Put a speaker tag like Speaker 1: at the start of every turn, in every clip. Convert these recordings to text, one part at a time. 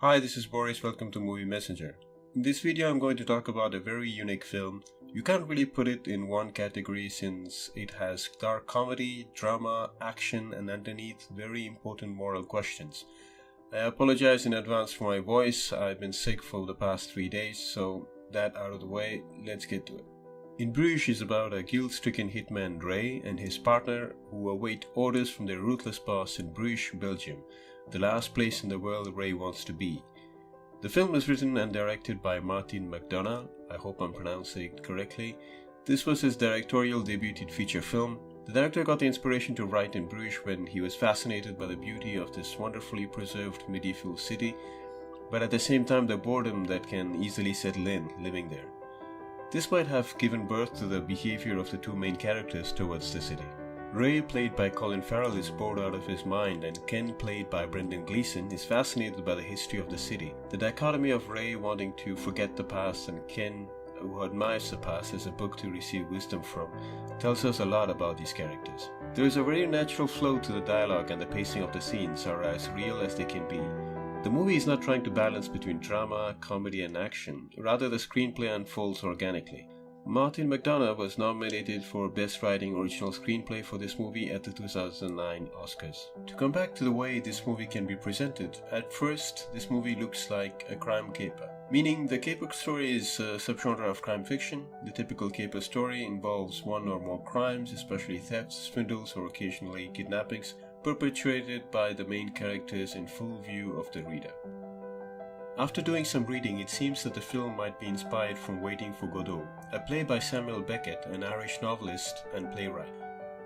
Speaker 1: Hi, this is Boris. Welcome to Movie Messenger. In this video, I'm going to talk about a very unique film. You can't really put it in one category since it has dark comedy, drama, action, and underneath very important moral questions. I apologize in advance for my voice. I've been sick for the past 3 days, so that out of the way, let's get to it. In Bruges is about a guilt-stricken hitman Ray and his partner who await orders from their ruthless boss in Bruges, Belgium, the last place in the world Ray wants to be. The film was written and directed by McDonagh. I hope I'm pronouncing it correctly. This was his directorial debut feature film. The director got the inspiration to write in Bruges when he was fascinated by the beauty of this wonderfully preserved medieval city, but at the same time the boredom that can easily settle in living there. This might have given birth to the behavior of the two main characters towards the city. Ray, played by Colin Farrell, is bored out of his mind, and Ken, played by Brendan Gleeson, is fascinated by the history of the city. The dichotomy of Ray wanting to forget the past and Ken, who admires the past as a book to receive wisdom from, tells us a lot about these characters. There is a very natural flow to the dialogue, and the pacing of the scenes are as real as they can be. The movie is not trying to balance between drama, comedy, and action. Rather, the screenplay unfolds organically. McDonagh was nominated for Best Writing Original Screenplay for this movie at the 2009 Oscars. To come back to the way this movie can be presented, at first this movie looks like a crime caper. Meaning the caper story is a subgenre of crime fiction. The typical caper story involves one or more crimes, especially thefts, swindles, or occasionally kidnappings, perpetrated by the main characters in full view of the reader. After doing some reading, it seems that the film might be inspired from Waiting for Godot, a play by Samuel Beckett, an Irish novelist and playwright.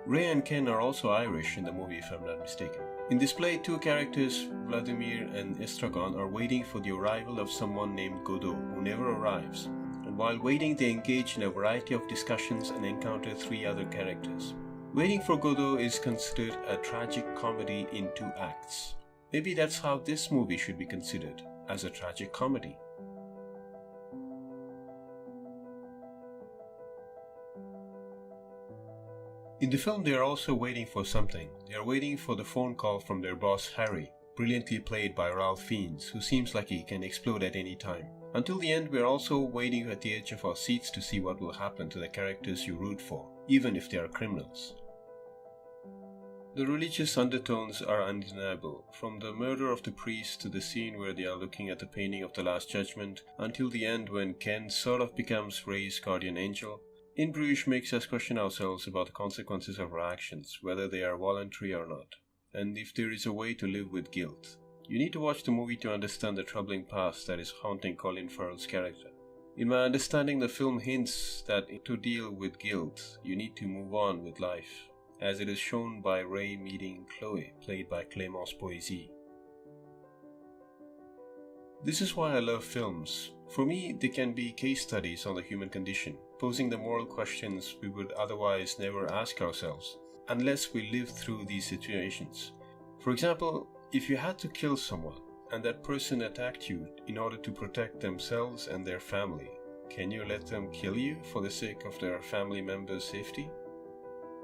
Speaker 1: Ray and Ken are also Irish in the movie, if I'm not mistaken. In this play, two characters, Vladimir and Estragon, are waiting for the arrival of someone named Godot, who never arrives. And while waiting, they engage in a variety of discussions and encounter three other characters. Waiting for Godot is considered a tragic comedy in 2 acts. Maybe that's how this movie should be considered, as a tragic comedy. In the film, they are also waiting for something. They are waiting for the phone call from their boss Harry, brilliantly played by Ralph Fiennes, who seems like he can explode at any time. Until the end, we are also waiting at the edge of our seats to see what will happen to the characters you root for, even if they are criminals. The religious undertones are undeniable, from the murder of the priest to the scene where they are looking at the painting of the Last Judgment, until the end when Ken sort of becomes Ray's guardian angel. In Bruges makes us question ourselves about the consequences of our actions, whether they are voluntary or not, and if there is a way to live with guilt. You need to watch the movie to understand the troubling past that is haunting Colin Farrell's character. In my understanding, the film hints that to deal with guilt, you need to move on with life, as it is shown by Ray meeting Chloe, played by Clémence Poésy. This is why I love films. For me, they can be case studies on the human condition, posing the moral questions we would otherwise never ask ourselves, unless we live through these situations. For example, if you had to kill someone, and that person attacked you in order to protect themselves and their family, can you let them kill you for the sake of their family members' safety?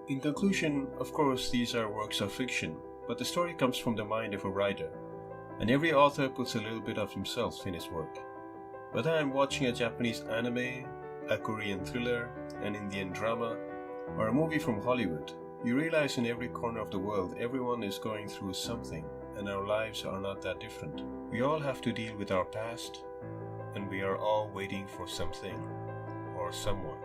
Speaker 1: In conclusion, of course, these are works of fiction, but the story comes from the mind of a writer, and every author puts a little bit of himself in his work. Whether I'm watching a Japanese anime, a Korean thriller, an Indian drama, or a movie from Hollywood, you realize in every corner of the world everyone is going through something, and our lives are not that different. We all have to deal with our past, and we are all waiting for something or someone.